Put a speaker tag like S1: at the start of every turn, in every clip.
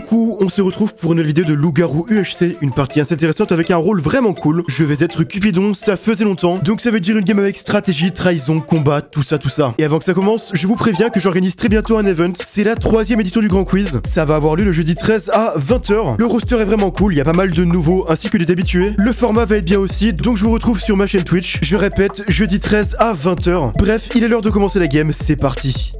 S1: coup, on se retrouve pour une vidéo de Loup-Garou UHC, une partie assez intéressante avec un rôle vraiment cool. Je vais être Cupidon, ça faisait longtemps, donc ça veut dire une game avec stratégie, trahison, combat, tout ça. Et avant que ça commence, je vous préviens que j'organise très bientôt un event. C'est la 3e édition du Grand Quiz. Ça va avoir lieu le jeudi 13 à 20 h. Le roster est vraiment cool, il y a pas mal de nouveaux ainsi que des habitués. Le format va être bien aussi, donc je vous retrouve sur ma chaîne Twitch. Je répète, jeudi 13 à 20 h. Bref, il est l'heure de commencer la game, c'est parti.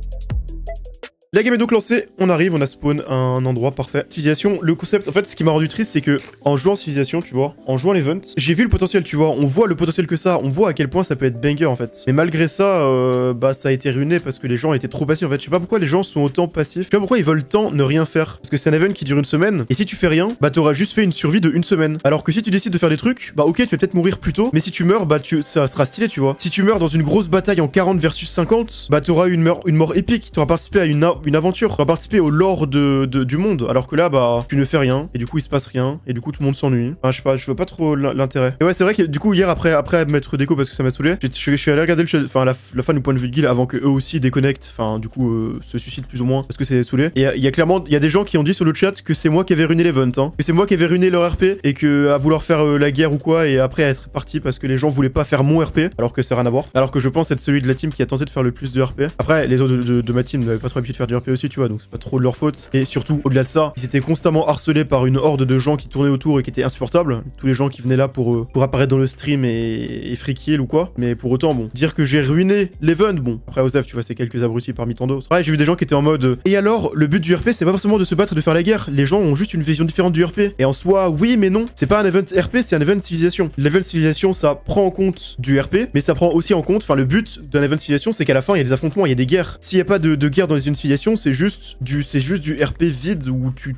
S1: La game est donc lancée, on arrive, on a spawn un endroit parfait. Civilisation, le concept, en fait, ce qui m'a rendu triste, c'est que en jouant Civilisation, tu vois, en jouant l'event, j'ai vu le potentiel, tu vois, on voit le potentiel que ça, on voit à quel point ça peut être banger en fait. Mais malgré ça, bah ça a été ruiné parce que les gens étaient trop passifs en fait. Je sais pas pourquoi les gens sont autant passifs. Je sais pas pourquoi ils veulent tant ne rien faire. Parce que c'est un event qui dure une semaine, et si tu fais rien, bah t'auras juste fait une survie de une semaine. Alors que si tu décides de faire des trucs, bah ok, tu vas peut-être mourir plus tôt, mais si tu meurs, bah ça sera stylé, tu vois. Si tu meurs dans une grosse bataille en 40 versus 50, bah t'auras une mort épique, t'auras participé à une aventure, participer au lore du monde, alors que là bah tu ne fais rien et du coup il se passe rien et du coup tout le monde s'ennuie. Enfin, je sais pas, je vois pas trop l'intérêt. Et ouais, c'est vrai que du coup hier après mettre déco parce que ça m'a saoulé, je suis allé regarder la fin du point de vue de Guild avant que eux aussi déconnectent, enfin du coup se suicident plus ou moins parce que c'est saoulé. Et il y a clairement des gens qui ont dit sur le chat que c'est moi qui avais ruiné l'event, hein, que c'est moi qui avais ruiné leur RP et que à vouloir faire la guerre ou quoi et après être parti parce que les gens voulaient pas faire mon RP alors que ça n'a rien à voir. Alors que je pense être celui de la team qui a tenté de faire le plus de RP. Après les autres de ma team n'avaient pas trop l'habitude de faire du RP aussi, tu vois, donc pas trop de leur faute. Et surtout, au-delà de ça, ils étaient constamment harcelés par une horde de gens qui tournaient autour et qui étaient insupportables. Tous les gens qui venaient là pour apparaître dans le stream et frikier ou quoi. Mais pour autant, bon, dire que j'ai ruiné l'event, bon. Après, Osef, tu vois, c'est quelques abrutis parmi tant d'autres. Ouais, j'ai vu des gens qui étaient en mode et alors, le but du RP, c'est pas forcément de se battre et de faire la guerre. Les gens ont juste une vision différente du RP. Et en soi, oui, mais non. C'est pas un event RP, c'est un event civilisation. L'event civilisation, ça prend en compte du RP, mais ça prend aussi en compte, enfin, le but d'un event civilisation, c'est qu'à la fin, il y a des affrontements, il y a des guerres. S'il y a pas de guerre dans les civilisations, c'est juste du RP vide où tu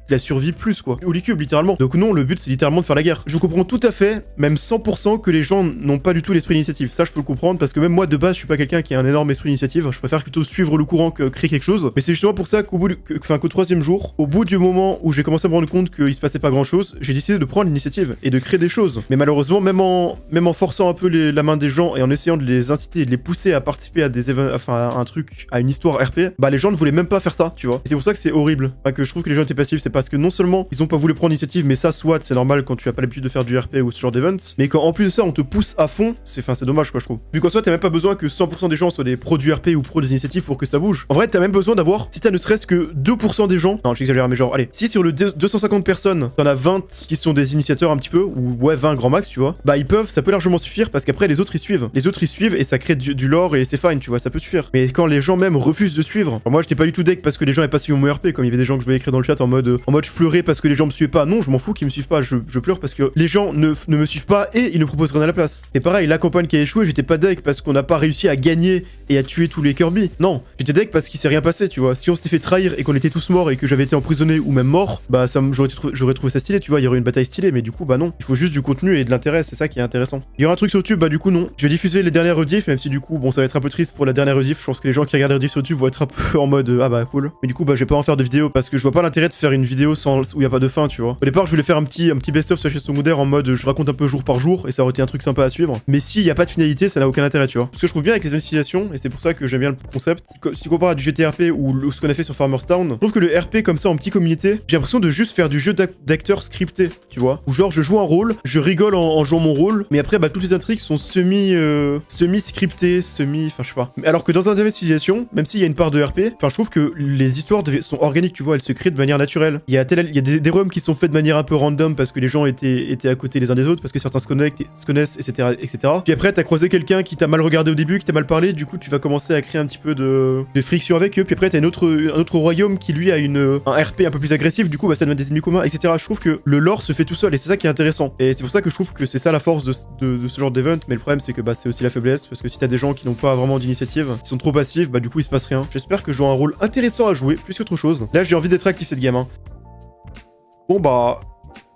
S1: la survie plus quoi. Au cube littéralement. Donc non, le but c'est littéralement de faire la guerre. Je comprends tout à fait, même 100% que les gens n'ont pas du tout l'esprit d'initiative. Ça je peux le comprendre parce que même moi de base je suis pas quelqu'un qui a un énorme esprit d'initiative. Je préfère plutôt suivre le courant que créer quelque chose. Mais c'est justement pour ça qu'au troisième jour, au bout du moment où j'ai commencé à me rendre compte qu'il se passait pas grand chose, j'ai décidé de prendre l'initiative et de créer des choses. Mais malheureusement, même en forçant un peu la main des gens et en essayant de les inciter et de les pousser à participer à des événements, enfin à un truc, à une histoire RP, bah les gens ne voulaient même pas faire ça, tu vois. Et c'est pour ça que c'est horrible. Enfin, que je trouve que les gens étaient passifs, c'est parce que non seulement ils ont pas voulu prendre l'initiative, mais ça soit c'est normal quand tu as pas l'habitude de faire du RP ou ce genre d'event, mais quand en plus de ça on te pousse à fond, c'est dommage quoi je trouve. Vu qu'en soi t'as même pas besoin que 100% des gens soient des pros du RP ou pros des initiatives pour que ça bouge. En vrai t'as même besoin d'avoir, si t'as ne serait-ce que 2% des gens, non j'exagère mais genre allez, si sur le 250 personnes t'en as 20 qui sont des initiateurs un petit peu, ou ouais 20 grand max tu vois, bah ça peut largement suffire parce qu'après les autres ils suivent. Les autres ils suivent et ça crée du lore et c'est fine tu vois, ça peut suffire. Mais quand les gens même refusent de suivre, enfin, moi j'étais pas du tout deck parce que les gens avaient pas suivi mon RP, comme il y avait des gens que je voyais écrire dans le chat en mode je pleurais parce que les gens me suivaient pas. Non, je m'en fous qu'ils me suivent pas, je pleure parce que les gens ne me suivent pas et ils ne proposent rien à la place. Et pareil, la campagne qui a échoué, j'étais pas deck parce qu'on n'a pas réussi à gagner et à tuer tous les Kirby. Non, j'étais deck parce qu'il s'est rien passé, tu vois. Si on s'était fait trahir et qu'on était tous morts et que j'avais été emprisonné ou même mort, bah j'aurais trouvé ça stylé, tu vois, il y aurait une bataille stylée, mais du coup, bah non. Il faut juste du contenu et de l'intérêt, c'est ça qui est intéressant. Il y aura un truc sur YouTube, bah du coup, non. Je vais diffuser les dernières rediffs, même si du coup, bon, ça va être un peu triste pour la dernière rediff. Je pense que les gens qui regardent les rediffs sur YouTube vont être un peu en mode ah bah cool. Mais du coup, bah je vais pas en faire de vidéo parce que je vois pas l'intérêt de faire une vidéo où il y a pas de fin, tu vois. Au départ, je voulais faire un petit best-of sur Chestomouder en mode je raconte un peu jour par jour et ça aurait été un truc sympa à suivre. Mais s'il y a pas de finalité, ça n'a aucun intérêt, tu vois. Ce que je trouve bien avec les investigations, et c'est pour ça que j'aime bien le concept, si tu compares à du GTRP ou ce qu'on a fait sur Farmer's Town, je trouve que le RP comme ça en petit communauté, j'ai l'impression de juste faire du jeu d'acteur scripté, tu vois. Où genre je joue un rôle, je rigole en jouant mon rôle, mais après bah toutes les intrigues sont semi-scriptées, enfin je sais pas. Alors que dans un investigation, même s'il y a une part de RP, enfin je trouve que les histoires sont organiques, tu vois, elles se créent de manière naturelle. Il y a des roms qui sont faits de manière un peu random parce que les gens étaient à côté les uns des autres, parce que certains se connaissent, etc., etc. Puis après, t'as croisé quelqu'un qui t'a mal regardé au début, qui t'a mal parlé, du coup, tu vas commencer à créer un petit peu de friction avec eux. Puis après, t'as un autre royaume qui, lui, a un RP un peu plus agressif, du coup, bah, ça devient des ennemis communs, etc. Je trouve que le lore se fait tout seul, et c'est ça qui est intéressant. Et c'est pour ça que je trouve que c'est ça la force de ce genre d'event, mais le problème, c'est que bah, c'est aussi la faiblesse, parce que si t'as des gens qui n'ont pas vraiment d'initiative, qui sont trop passifs, bah, du coup, il se passe rien. J'espère que j'aurai un rôle intéressant à jouer, plus qu'autre chose. Là, j'ai envie d'être actif cette game, hein. Bon, bah...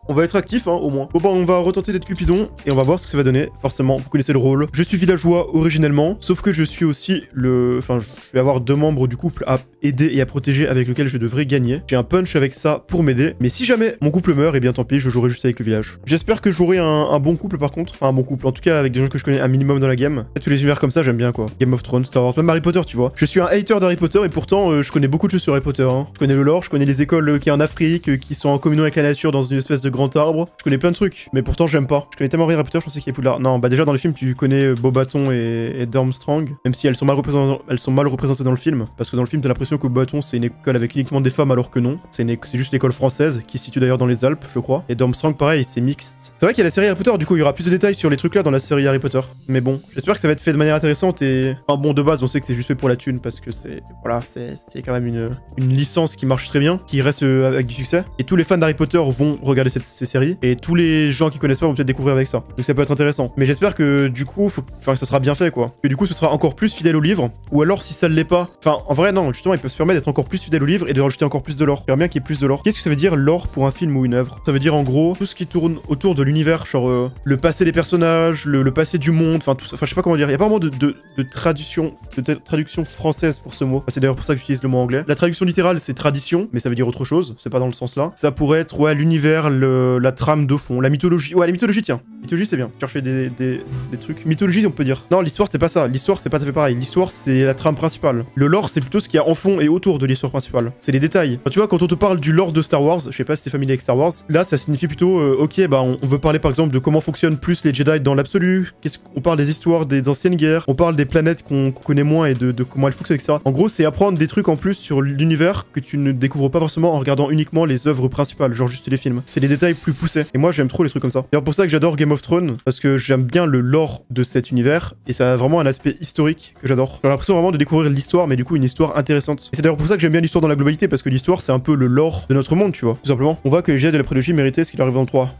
S1: On va être actif, hein, au moins. Bon, bah, on va retenter d'être Cupidon et on va voir ce que ça va donner. Forcément, vous connaissez le rôle. Je suis villageois originellement, sauf que je suis aussi le... Enfin, je vais avoir 2 membres du couple à aider et à protéger avec lequel je devrais gagner. J'ai un punch avec ça pour m'aider. Mais si jamais mon couple meurt, eh bien tant pis, je jouerai juste avec le village. J'espère que j'aurai un bon couple par contre. Enfin, un bon couple. En tout cas, avec des gens que je connais un minimum dans la game. Tous les univers comme ça, j'aime bien quoi. Game of Thrones, Star Wars, même Harry Potter, tu vois. Je suis un hater d'Harry Potter et pourtant, je connais beaucoup de choses sur Harry Potter. Hein. Je connais le lore, je connais les écoles qui est en Afrique, qui sont en communion avec la nature dans une espèce de grand arbre. Je connais plein de trucs, mais pourtant j'aime pas. Je connais tellement Harry Potter, je pensais qu'il y avait Poudlard. Non, bah déjà dans les films, tu connais Beauxbaton et Durmstrang, même si elles sont mal représentées dans le film, parce que dans le film, t'as l'impression que Beauxbaton c'est une école avec uniquement des femmes, alors que non. C'est juste l'école française, qui se situe d'ailleurs dans les Alpes, je crois. Et Durmstrang, pareil, c'est mixte. C'est vrai qu'il y a la série Harry Potter, du coup, il y aura plus de détails sur les trucs là dans la série Harry Potter. Mais bon, j'espère que ça va être fait de manière intéressante et... Enfin bon, de base, on sait que c'est juste fait pour la thune, parce que c'est... Voilà, c'est quand même une licence qui marche très bien, qui reste avec du succès. Et tous les fans d'Harry Potter vont regarder ces séries, et tous les gens qui connaissent pas vont peut-être découvrir avec ça. Donc ça peut être intéressant. Mais j'espère que du coup, enfin, que ça sera bien fait, quoi. Que du coup, ce sera encore plus fidèle au livre, ou alors si ça ne l'est pas... Enfin, en vrai, non, justement, ils peuvent se permettre d'être encore plus fidèles au livre et de rajouter encore plus de lore. J'aimerais bien qu'il y ait plus de lore. Qu'est-ce que ça veut dire, lore, pour un film ou une œuvre? Ça veut dire, en gros, tout ce qui tourne autour de l'univers, genre le passé des personnages, le passé du monde, enfin, tout ça. Enfin, je sais pas comment dire. Il y a pas vraiment de traduction française pour ce mot. C'est d'ailleurs pour ça que j'utilise le mot anglais. La traduction littérale, c'est tradition, mais ça veut dire autre chose. C'est pas dans le sens là. Ça pourrait être, ouais, l'univers, la trame de fond, la mythologie. Ouais, la mythologie, tiens. Mythologie, c'est bien. Chercher des trucs. Mythologie, on peut dire. Non, l'histoire, c'est pas ça. L'histoire, c'est pas tout à fait pareil. L'histoire, c'est la trame principale. Le lore, c'est plutôt ce qu'il y a en fond et autour de l'histoire principale. C'est les détails. Enfin, tu vois, quand on te parle du lore de Star Wars, je sais pas si t'es familier avec Star Wars, là, ça signifie plutôt, ok, bah, on veut parler par exemple de comment fonctionnent plus les Jedi dans l'absolu. On parle des histoires des anciennes guerres. On parle des planètes qu'on connaît moins et de comment elles fonctionnent, etc. En gros, c'est apprendre des trucs en plus sur l'univers que tu ne découvres pas forcément en regardant uniquement les œuvres principales, genre juste les films. C'est des détails plus poussés. Et moi, j'aime trop les trucs comme ça. C'est pour ça que j'adore Game of Thrones, parce que j'aime bien le lore de cet univers et ça a vraiment un aspect historique que j'adore. J'ai l'impression vraiment de découvrir l'histoire, mais du coup une histoire intéressante. Et c'est d'ailleurs pour ça que j'aime bien l'histoire dans la globalité, parce que l'histoire c'est un peu le lore de notre monde, tu vois, tout simplement. On voit que les Jedi de la prélogie méritaient ce qu'il arrive dans le 3.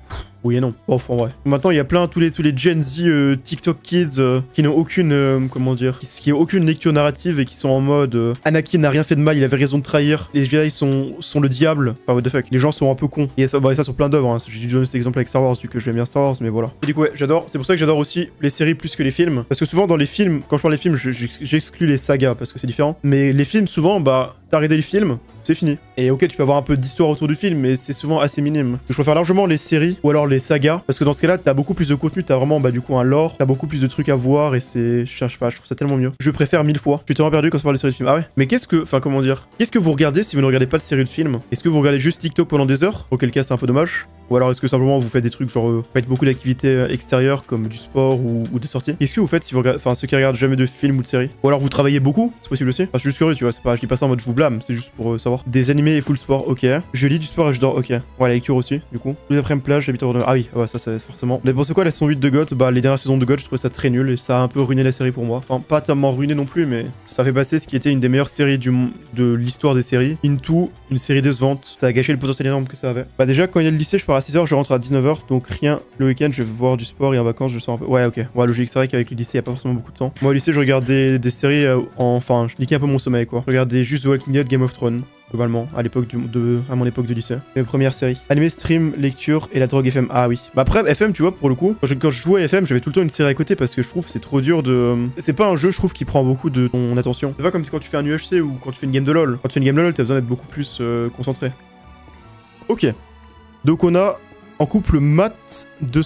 S1: Oui et non. Off, en vrai. Maintenant, il y a plein, tous les Gen Z TikTok kids qui n'ont aucune, comment dire, qui ont aucune lecture narrative et qui sont en mode Anakin n'a rien fait de mal, il avait raison de trahir. Les Jedi sont le diable. Enfin, what the fuck. Les gens sont un peu cons. Et ça, bah, ça sur plein d'œuvres. Hein. J'ai donné cet exemple avec Star Wars, vu que j'aime bien Star Wars, mais voilà. Et du coup, ouais, j'adore. C'est pour ça que j'adore aussi les séries plus que les films. Parce que souvent, dans les films, quand je parle des films, j'exclus les sagas parce que c'est différent. Mais les films, souvent, bah, t'as arrêté le film, c'est fini. Et ok, tu peux avoir un peu d'histoire autour du film, mais c'est souvent assez minime. Je préfère largement les séries ou alors les sagas, parce que dans ce cas-là, t'as beaucoup plus de contenu, t'as vraiment, bah du coup, un lore, t'as beaucoup plus de trucs à voir, et c'est... Je sais pas, je trouve ça tellement mieux. Je préfère 1000 fois. Je suis tellement perdu quand on parle de séries de films. Ah ouais? Mais qu'est-ce que... Enfin, comment dire? Qu'est-ce que vous regardez si vous ne regardez pas de séries de films? Est-ce que vous regardez juste TikTok pendant des heures? Auquel cas, c'est un peu dommage. Ou alors est-ce que simplement vous faites des trucs genre faites beaucoup d'activités extérieures comme du sport ou des sorties? Qu'est-ce que vous faites si vous regardez, enfin ceux qui regardent jamais de films ou de séries? Ou alors vous travaillez beaucoup? C'est possible aussi? Enfin, je suis juste curieux, tu vois, c'est pas, je dis pas ça en mode je vous blâme, c'est juste pour savoir. Des animés et full sport, ok. Je lis du sport et je dors, ok. Ouais, la lecture aussi, du coup. Tous les après-midi plage, j'habite au... Ah oui, ouais, ça c'est forcément. Mais bon, c'est quoi la saison 8 de GOT? Bah les dernières saisons de GOT, je trouvais ça très nul et ça a un peu ruiné la série pour moi. Enfin, pas tellement ruiné non plus, mais ça fait passer ce qui était une des meilleures séries de l'histoire des séries into une série décevante. Ça a gâché le potentiel énorme que ça avait. Bah déjà, quand il y a le lycée, je pars à 6h, je rentre à 19h. Donc rien, le week-end je vais voir du sport et en vacances je sors un peu. Ouais, ok, ouais, logique, c'est vrai qu'avec le lycée il y a pas forcément beaucoup de temps. Moi au lycée je regardais des séries, enfin je niquais un peu mon sommeil quoi. Je regardais juste The Walking Dead, Game of Thrones, globalement, à l'époque à mon époque de lycée. Mes premières séries. Animé, stream, lecture et la drogue FM. Ah oui. Bah après FM tu vois pour le coup, quand je jouais à FM j'avais tout le temps une série à côté parce que je trouve c'est trop dur de... C'est pas un jeu je trouve qui prend beaucoup de ton attention. C'est pas comme quand tu fais un UHC ou quand tu fais une game de LoL. Quand tu fais une game de LoL t'as besoin d'être beaucoup plus concentré. Ok. Donc on a... En couple Matt de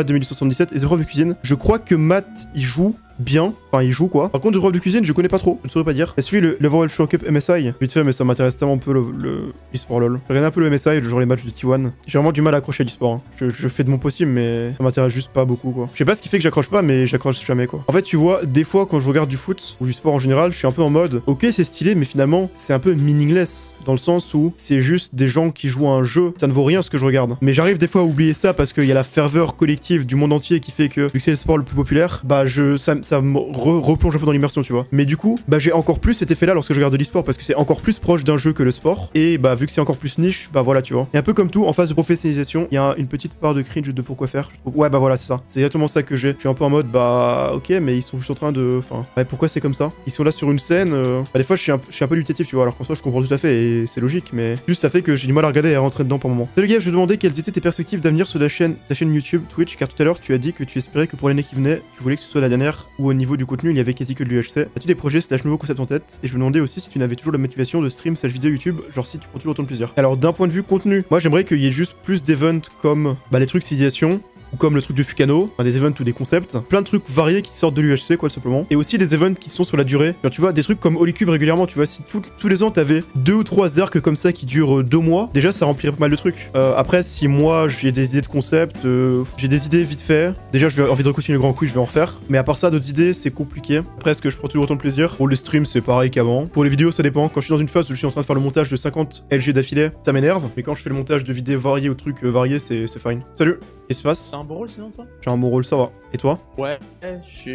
S1: 2077 et épreuve de cuisine. Je crois que Matt il joue bien, enfin il joue quoi. Par contre épreuve de cuisine je connais pas trop, je ne saurais pas dire. J'ai suivi le World Show Cup MSI vite fait mais ça m'intéresse tellement peu l'e-sport LoL. J'ai regardé un peu le MSI, genre les matchs de T1. J'ai vraiment du mal à accrocher l'e-sport. Hein. Je fais de mon possible mais ça m'intéresse juste pas beaucoup quoi. Je sais pas ce qui fait que j'accroche pas mais j'accroche jamais quoi. En fait tu vois, des fois quand je regarde du foot ou du sport en général, je suis un peu en mode ok c'est stylé mais finalement c'est un peu meaningless dans le sens où c'est juste des gens qui jouent à un jeu, ça ne vaut rien ce que je regarde. Mais j'arrive des fois à oublier ça parce qu'il y a la ferveur collective du monde entier qui fait que vu que c'est le sport le plus populaire, bah ça ça me replonge un peu dans l'immersion, tu vois. Mais du coup, bah j'ai encore plus cet effet-là lorsque je regarde de l'e-sport parce que c'est encore plus proche d'un jeu que le sport. Et bah vu que c'est encore plus niche, bah voilà, tu vois. Et un peu comme tout, en phase de professionnalisation, il y a une petite part de cringe de pourquoi faire. Je trouve. Ouais, bah voilà, c'est ça. C'est exactement ça que j'ai. Je suis un peu en mode, bah ok, mais ils sont juste en train de. Enfin, ouais, pourquoi c'est comme ça? Ils sont là sur une scène. Bah, des fois, je suis un peu dubitatif, tu vois. Alors qu'en soi, je comprends tout à fait et c'est logique, mais juste ça fait que j'ai du mal à regarder et à rentrer dedans par moment. Salut gars, je me demandais quelles étaient tes perspectives d'avenir sur ta chaîne YouTube, Twitch, car tout à l'heure tu as dit que tu espérais que pour l'année qui venait, tu voulais que ce soit la dernière où au niveau du contenu il y avait quasi que de l'UHC. As-tu des projets / nouveaux concepts en tête? Et je me demandais aussi si tu n'avais toujours la motivation de stream / vidéo YouTube, genre si tu prends toujours autant de plaisir. Alors d'un point de vue contenu, moi j'aimerais qu'il y ait juste plus d'events comme bah, les trucs civilisation, ou comme le truc de Fukano, enfin, des events ou des concepts, plein de trucs variés qui sortent de l'UHC quoi tout simplement, et aussi des events qui sont sur la durée, genre tu vois des trucs comme Holycube régulièrement, tu vois si tous les ans t'avais 2 ou 3 arcs comme ça qui durent 2 mois, déjà ça remplirait pas mal de trucs. Après si moi j'ai des idées de concepts, j'ai des idées vite fait, déjà j'ai envie de continuer le grand quiz, je vais en refaire, mais à part ça d'autres idées c'est compliqué. Après est-ce que je prends toujours autant de plaisir? Pour les streams c'est pareil qu'avant, pour les vidéos ça dépend, quand je suis dans une phase où je suis en train de faire le montage de 50 LG d'affilée, ça m'énerve, mais quand je fais le montage de vidéos variées ou trucs variés c'est fine. Salut, qu'est-ce qui se passe?
S2: T'as un bon rôle sinon toi?
S1: J'ai un bon rôle, ça va. Et toi?
S2: Ouais, je suis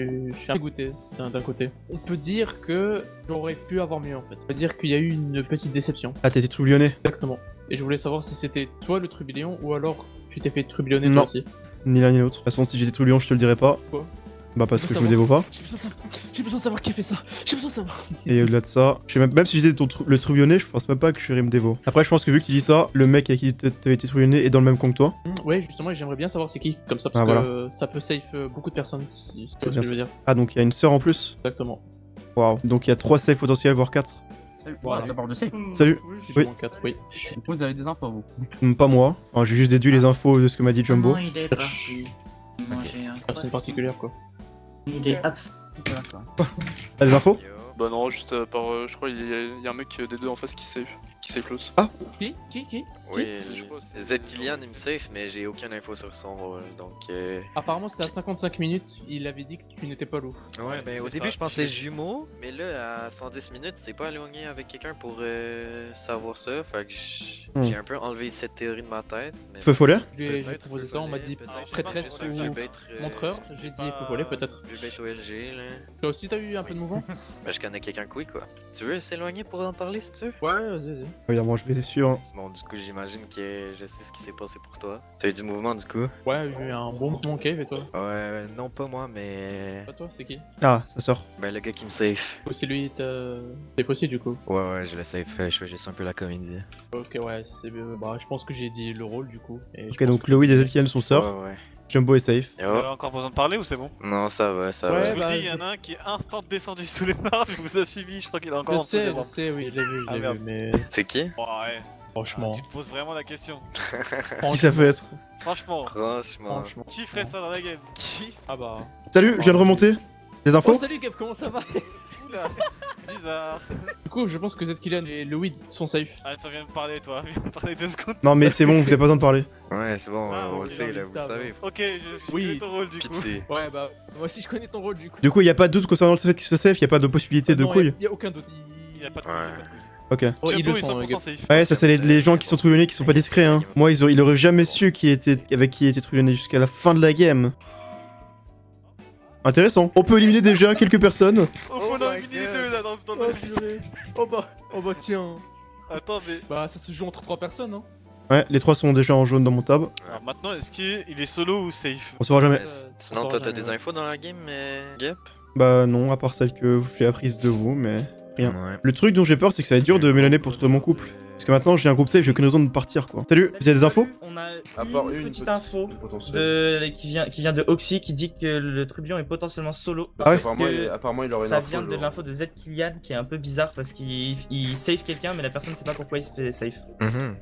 S2: un peu dégoûté d'un côté. On peut dire que j'aurais pu avoir mieux en fait. On peut dire qu'il y a eu une petite déception.
S1: Ah, t'as été trublionné?
S2: Exactement. Et je voulais savoir si c'était toi le trublion ou alors tu t'es fait trublionner
S1: Non.
S2: toi aussi.
S1: Ni l'un ni l'autre. De toute façon, si j'étais trublion, je te le dirais pas.
S2: Quoi?
S1: Bah parce que je me dévoue pas.
S2: J'ai besoin de savoir qui a fait ça. J'ai besoin de savoir.
S1: Et au-delà de ça, je sais même si j'étais le trublionné, je pense même pas que je serais me dévot. Après, je pense que vu que tu dis ça, le mec à qui t'avais été trublionné est dans le même camp que toi.
S2: Ouais, justement, j'aimerais bien savoir c'est qui. Comme ça, parce que ça peut safe beaucoup de personnes. Si tu vois ce que je veux dire.
S1: Ah, donc il y a une sœur en plus?
S2: Exactement.
S1: Waouh. Donc il y a 3 saves potentiels, voire 4.
S3: Voilà, ça parle de safe.
S1: Salut.
S2: Oui.
S1: Oui.
S3: Vous avez des infos, vous?
S1: Pas moi. Enfin, j'ai juste déduit les infos de ce que m'a dit Jumbo.
S4: Il est parti manger un
S2: Personne particulière quoi.
S4: Il est absent.
S1: T'as des infos?
S5: Bah non, juste je crois il y a un mec des deux en face qui save l'autre.
S1: Ah.
S2: Qui
S6: Oui, Z Kylian il me safe, mais j'ai aucune info sur son rôle, donc
S2: Apparemment c'était à 55 minutes, il avait dit que tu n'étais pas loup.
S6: Ouais, ben au début je pensais jumeaux, mais là à 110 minutes c'est pas éloigné avec quelqu'un pour savoir ça, fait que j'ai un peu enlevé cette théorie de ma tête.
S1: Feu follet?
S2: J'ai proposé ça, on m'a dit prêtresse ou montreur, j'ai dit feu follet peut-être.
S6: Je vais être au LG là.
S2: Toi aussi t'as eu un peu de mouvement?
S6: Bah je connais quelqu'un que oui quoi. Tu veux s'éloigner pour en parler si tu veux?
S2: Ouais, vas-y.
S1: Regarde, moi je vais sûr.
S6: Bon du coup j'imagine que je sais ce qui s'est passé pour toi. T'as eu du mouvement du coup?
S2: Ouais, j'ai eu un bon mouvement cave et toi?
S6: Ouais, non pas moi mais...
S2: Pas toi, c'est qui?
S1: Ah, sa sœur.
S6: Ben le gars qui me safe.
S2: C'est lui, t'es possible du coup?
S6: Ouais, je le safe, je fais juste un peu la comédie.
S2: Ok, ouais, c'est bah je pense que j'ai dit le rôle du coup. Et
S1: Ok, donc Chloé et Zkian sont sœurs.
S6: Ouais.
S1: Jumbo est safe.
S7: Vous avez encore besoin de parler ou c'est bon?
S6: Non, ça va, ça
S2: Ouais,
S6: va.
S7: Je vous
S2: bah,
S7: le dis, il y en a un qui est instant descendu sous les arbres, il vous a suivi, je crois qu'il est encore en dessous des
S2: je
S7: arbres.
S2: sais, oui, je l'ai vu,
S7: Ah, merde.
S2: mais
S6: C'est qui?
S7: Ouais,
S2: franchement.
S7: tu te poses vraiment la question.
S1: Qui ça peut être?
S7: Franchement,
S6: Franchement.
S7: qui ferait ça dans la game? Qui?
S2: Ah bah.
S1: Salut, je viens de remonter. Des infos?
S2: Oh salut Gab, comment ça va?
S7: Oula, bizarre.
S2: Du coup, je pense que Zkylian et le weed sont safe.
S7: Ah, tu viens de parler toi, viens de parler 2 secondes.
S1: Non, mais c'est bon, vous avez pas besoin de parler.
S6: Ouais, c'est bon,
S7: Ah,
S6: on
S7: ok,
S6: le sait, là,
S2: non,
S6: vous
S2: mais
S6: le
S2: ça
S6: savez.
S7: Ok, je
S2: Oui.
S7: connais ton rôle du coup.
S6: Pitié.
S2: Ouais, bah, moi aussi je connais ton rôle du coup.
S1: Du coup, il y a pas de doute concernant le fait qu'il se safe, il y a pas de possibilité de
S2: Non,
S1: couille.
S2: y a aucun doute.
S7: Il y a pas de
S6: Ouais.
S1: Ok.
S2: Oh, ils
S7: Jumbo
S2: le
S7: est
S2: sont,
S7: 100%
S2: Gab.
S7: safe.
S1: Ouais, ça c'est les gens qui sont trublionnés qui sont pas discrets hein. Moi, il aurait jamais su avec qui il était trublionné jusqu'à la fin de la game. Intéressant. On peut éliminer déjà quelques personnes.
S7: Oh, faut en éliminer 2 là dans
S2: Oh,
S7: le
S2: purée. Oh bah tiens.
S7: Attends, mais.
S2: Bah ça se joue entre 3 personnes hein.
S1: Ouais, les 3 sont déjà en jaune dans mon tab.
S7: Alors maintenant, est-ce qu'il est solo ou safe?
S1: On saura jamais.
S6: Sinon, toi, t'as des infos dans la game, Gap?
S1: Bah non, à part celle que j'ai apprise de vous, mais rien.
S6: Ouais.
S1: Le truc dont j'ai peur, c'est que ça va être dur de m'éloigner pour trouver mon couple. Parce que maintenant j'ai un groupe safe, j'ai aucune raison de partir quoi. Salut, vous avez des infos?
S8: On a
S9: À part
S8: une petite info qui vient de Oxy qui dit que le trublion est potentiellement solo.
S1: Ah ouais.
S9: Apparemment, il aurait une
S8: Ça
S9: info,
S8: vient de
S9: genre.
S8: l'info de Z Kylian qui est un peu bizarre parce qu'il save quelqu'un mais la personne ne sait pas pourquoi il se fait safe.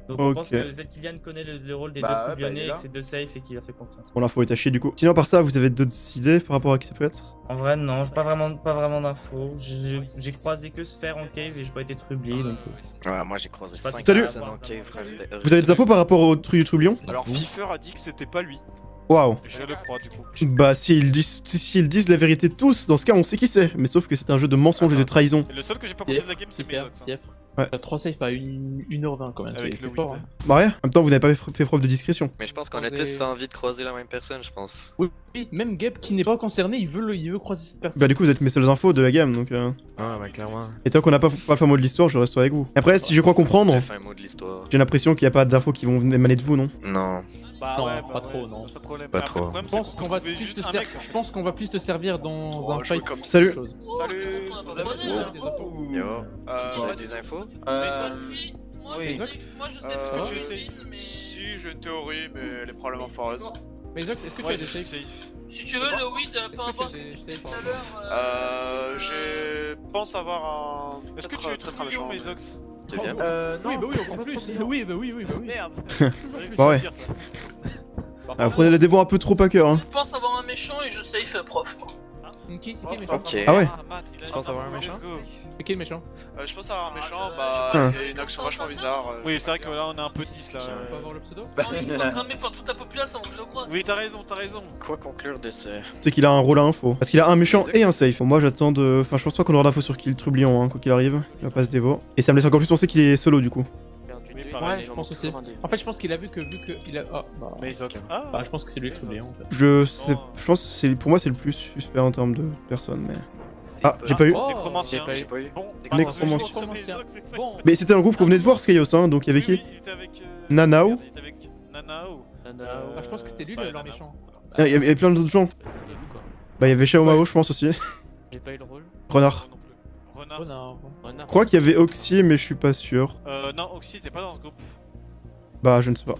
S8: Donc on
S1: Ok.
S8: pense que Z Kylian connaît le rôle des
S9: Bah
S8: deux
S9: ouais,
S8: trublionnés
S9: bah, il est
S8: et
S9: là.
S8: que c'est deux safe et qu'il a fait confiance.
S1: Bon, l'info est à chier du coup. Sinon, par ça, vous avez d'autres idées par rapport à qui ça peut être?
S8: En vrai non, j'ai pas vraiment d'infos. J'ai croisé que Sphère en cave et j'ai pas été trublié donc.
S6: Ouais, moi j'ai croisé
S8: Je sais pas
S6: 5
S8: si
S1: Salut.
S6: personnes en cave, frère, c'était horrible.
S1: Vous avez des infos par rapport au truc du trublion?
S10: Alors Fifer a dit que c'était pas lui.
S1: Waouh.
S7: Je le crois du coup.
S1: Bah, s'ils disent la vérité tous, dans ce cas, on sait qui c'est. Mais sauf que c'est un jeu de mensonge et de trahison.
S7: Et le seul que j'ai pas compris de la game, c'est
S2: Super,
S7: Medox.
S2: Yep.
S1: Ouais.
S2: T'as 3 safe à 1h20 quand même.
S7: Avec
S2: c'est
S7: le
S2: fort,
S7: weed.
S2: hein.
S1: Bah, rien. En même temps, vous n'avez pas fait preuve de discrétion.
S6: Mais je pense qu'on a
S2: Croiser-
S6: tous envie de croiser la même personne, je pense.
S2: Oui, Oui, même Gap qui n'est pas concerné, il veut croiser cette personne.
S1: Bah du coup vous êtes mes seules infos de la gamme donc
S6: Ah, bah clairement.
S1: Et tant qu'on n'a pas le fin mot de l'histoire, je reste avec vous. Après si je crois comprendre,
S6: Le fin mot de l'histoire.
S1: j'ai l'impression qu'il n'y a pas d'infos qui vont émaner de vous, non?
S6: Non.
S7: Bah
S2: Non,
S7: ouais,
S2: pas trop, non.
S7: c'est ça le problème.
S6: Pas
S7: Mais après,
S6: trop.
S7: le problème,
S2: Je
S7: c'est
S2: pense qu'on va
S7: trouver
S2: plus
S7: juste
S2: te
S7: un
S2: servir.
S7: mec.
S2: Je pense qu'on va plus te servir dans
S10: Oh,
S2: un
S10: jouer
S2: fight.
S10: comme
S1: Salut.
S2: chose.
S10: Salut.
S6: Yo.
S10: Euh,
S6: Vous avez des infos?
S7: Si, moi,
S8: Oui.
S7: moi je sais
S10: Est-ce
S7: pas
S10: que tu sais
S7: mais...
S10: Si, j'ai une théorie, mais elle est probablement fausse.
S2: Mais Zox, est-ce que tu
S10: Ouais,
S2: as des
S10: je suis
S2: saves?
S10: safe.
S7: Si tu veux le weed, peu
S2: Est-ce que tu as
S7: importe ce
S2: des
S7: que tu disais
S2: saves,
S7: tout à l'heure.
S10: Je pense avoir un.
S7: Est-ce que tu
S10: peut-être
S7: es
S10: très
S7: très
S10: méchant.
S7: mes Zox?
S6: Deuxième?
S2: Oui, bah oui, encore plus. Oui, bah oui, bah oui.
S7: Merde.
S1: Bah ouais. Prenez la dévo un peu trop à cœur hein.
S7: Je pense avoir un méchant et je safe prof.
S2: Qui c'est qui le méchant?
S6: Ok.
S1: Ah ouais.
S6: Je pense avoir un méchant.
S2: C'est qui le méchant?
S10: Je pense avoir un méchant,
S7: bah,
S10: bah, il y a une action vachement bizarre.
S7: Oui, c'est vrai que là on est un peu 10 là.
S2: On peut avoir le pseudo?
S7: Non, ils sont cramés par toute la population avant que je le croise. Oui, t'as raison.
S6: Quoi conclure de ce.
S1: C'est qu'il a un rôle à info. Parce qu'il a un méchant et un safe. Bon, moi j'attends de. Enfin, je pense pas qu'on aura d'infos sur qui le trublion, hein, quoi qu'il arrive. Il va pas se dévo. Et ça me laisse encore plus penser qu'il est solo du coup.
S2: Ouais, je pense aussi. En fait, je pense qu'il a vu que il a. Ah, bah.
S7: Mais Zox. Ah,
S2: Bah, je pense que c'est lui le trublion en fait.
S1: Je pense que c'est pour moi c'est le plus suspect en termes de personnes, mais. Ah, j'ai pas eu.
S2: Oh,
S7: Nécromancien.
S6: J'ai pas eu.
S7: Bon,
S1: Nécromancien.
S2: Bon,
S1: Mais c'était un groupe qu'on venait de voir, Skyos, hein, donc il y avait qui?
S7: Il était avec.
S1: Nanao.
S7: Il était avec Nanao.
S2: je pense que c'était lui leur méchant.
S1: Ah, il y avait plein d'autres gens. Bah, il y avait Shao Mao, je pense aussi.
S9: J'ai pas eu le rôle.
S1: Renard.
S7: Renard.
S2: Renard.
S1: Je crois qu'il y avait Oxy, mais je suis pas sûr.
S7: Non, Oxy, t'es pas dans ce groupe.
S1: Bah, je ne sais pas.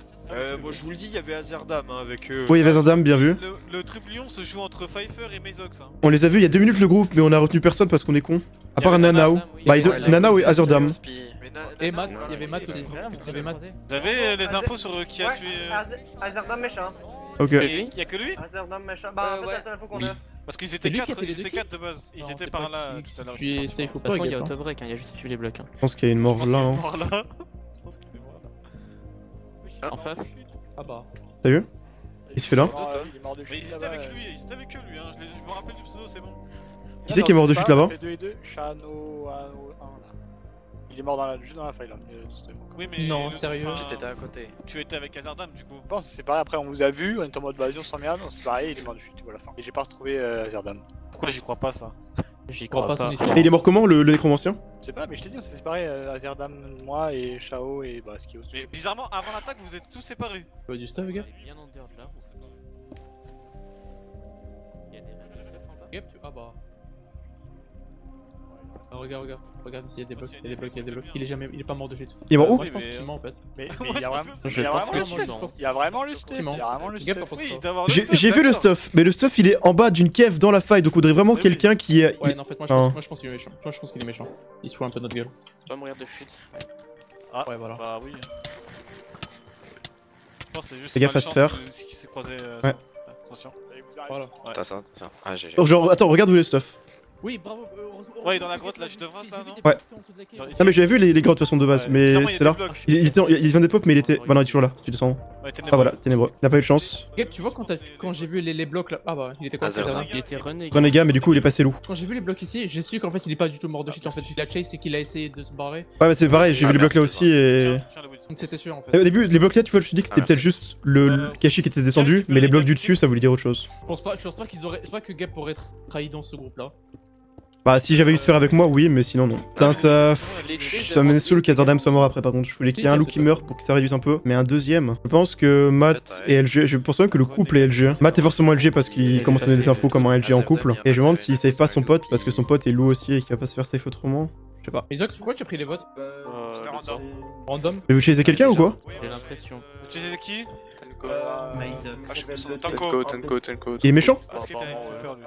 S10: Bon, je vous le dis, il y avait Azerdam hein, avec eux.
S1: Oui, il y avait Azerdam, bien vu.
S7: Le trublion se joue entre Pfeiffer et Mezox. Hein.
S1: On les a vus il y a 2 minutes le groupe, mais on a retenu personne parce qu'on est con. À part Nanao. Bah, Nanao et Azerdam.
S2: Et Matt, il y avait Matt aussi. Il y avait Matt.
S7: Vous avez les infos sur qui a tué.
S11: Azerdam méchant.
S1: Ok.
S7: Y'a que lui?
S11: Azerdam méchant. Bah, en fait, la seule info qu'on a.
S7: Parce qu'ils
S2: C'est
S7: étaient
S2: lui qui
S7: 4
S2: a fait les deux
S7: de base. Ils
S2: Non,
S7: étaient
S2: c'est
S7: par
S2: pas
S7: là
S2: qui-
S7: tout à l'heure.
S2: Tu es safe ou
S9: De toute
S2: pas,
S9: façon, il y a
S2: Gap, hein.
S9: autobreak, hein, il y a juste tué les blocs. Hein.
S1: Je pense qu'il y a une mort là. Hein.
S7: Je pense qu'il est mort là.
S9: En face.
S2: Ah bah.
S1: T'as vu? Il se fait là.
S7: Mais ils étaient avec lui, ils étaient avec eux lui. Hein. Je me rappelle du pseudo, c'est bon.
S1: Qui c'est qui est mort de chute là-bas?
S12: 2 et 2, Chano, il est mort juste dans la faille là.
S7: Oui, mais.
S2: Non, sérieux.
S6: J'étais à côté.
S7: Tu étais avec Azardam du coup.
S12: Je pense que c'est pareil, après on vous a vu, on est en mode bah on s'en merde, c'est pareil, il est mort de chute à la fin. Et j'ai pas retrouvé Azerdam.
S7: Pourquoi j'y crois pas ça?
S9: J'y
S2: crois
S9: crois
S2: pas son
S9: pas.
S2: histoire.
S1: Et il est mort comment le nécromancien?
S12: Je sais pas, mais je t'ai dit, on s'est séparés, Azerdam, moi et Shao et bah Skios.
S7: Mais bizarrement, avant l'attaque, vous êtes tous séparés.
S2: Tu vois du stuff, Gap?
S9: Bien en dehors de là. Il y a des règles en bas.
S2: Gap, ah bah. Ah, regarde ici, il y a des blocs, il y a des blocs, il y a des blocs. Il est pas mort de chute.
S1: Il est mort où?
S2: Moi je pense qu'il ment en fait.
S12: Mais il y a vraiment,
S9: Je pense que tu
S12: il y a vraiment le stuff, il y
S2: Effectivement.
S12: a vraiment le
S2: Gap,
S12: stuff.
S2: par contre,
S7: Oui,
S2: pas.
S7: d'avoir le
S1: J'ai vu le stuff, mais le stuff il est en bas d'une cave dans la faille, donc on voudrait vraiment
S7: Oui,
S1: quelqu'un qui est.
S2: Ouais, non, en fait, moi je pense qu'il est méchant. Moi je pense qu'il est méchant. Il se fout un peu de notre gueule.
S9: Toi, me regarde de chute.
S7: Ah,
S2: Ouais, voilà.
S7: Bah oui. Je pense que c'est juste.
S1: Fais gaffe à se faire.
S7: Qui s'est croisé.
S1: Ouais.
S7: Attention.
S2: Voilà.
S6: Attention. Ah, GG.
S1: Oh, genre, attends, regarde où est le stuff.
S2: Oui, bravo. heureusement-
S7: Ouais, dans la grotte, là, juste devant, là, non
S1: Ouais. Non, mais j'avais vu les grottes de toute façon de base,
S7: Ouais.
S1: mais
S7: Bizarrement, il y a
S1: c'est là.
S7: des blocs.
S1: Il vient des pop, mais il était. Bah non, il est toujours là, tu descends.
S7: Ouais,
S1: Ah voilà, ténébreux. Il n'a pas eu de chance.
S2: Gap, tu vois quand j'ai vu les blocs là. Ah bah, il était quoi
S6: Azerdam.
S9: Il était rené.
S1: Renégat, mais du coup il est passé loup.
S2: Quand j'ai vu les blocs ici, j'ai su qu'en fait il est pas du tout mort de shit. En fait, il a chase et qu'il a essayé de se barrer.
S1: Ouais, bah c'est pareil, j'ai
S6: Ah,
S1: vu les blocs là
S6: merci,
S1: aussi et.
S7: Tiens, le weed.
S2: Donc c'était sûr en
S1: Et
S2: fait.
S1: au début, les blocs là, tu vois, je me suis dit que c'était
S6: Ah,
S1: peut-être
S6: merci.
S1: juste le Kashi qui était descendu, mais les blocs du dessus, ça voulait dire autre chose.
S2: Je pense pas qu'ils auraient. Je pense pas que Gap aurait trahi dans ce groupe là.
S1: Bah, si j'avais eu ce faire avec moi, oui, mais sinon non. Putain, ça me saoule qu'Azardam soit mort après, par contre. Je voulais qu'il y ait un loup qui meure pour que ça réduise un peu, mais un deuxième. Je pense que Matt et LG, je pense même que le couple est LG. Matt est forcément LG parce qu'il commence à donner des infos comme un LG en couple. Et je me demande s'il save pas son pote parce que son pote est loup aussi et qu'il va pas se faire safe autrement. Je sais pas.
S2: Mais Zox, pourquoi tu as pris les votes?
S10: C'était random.
S2: Random?
S1: Mais vous chassez quelqu'un ou quoi?
S9: J'ai l'impression.
S7: Tu sais qui?
S10: Ah, je me sens Tanko.
S5: Tanko.
S1: Il est méchant?
S7: Parce qu'il était fait peur lui.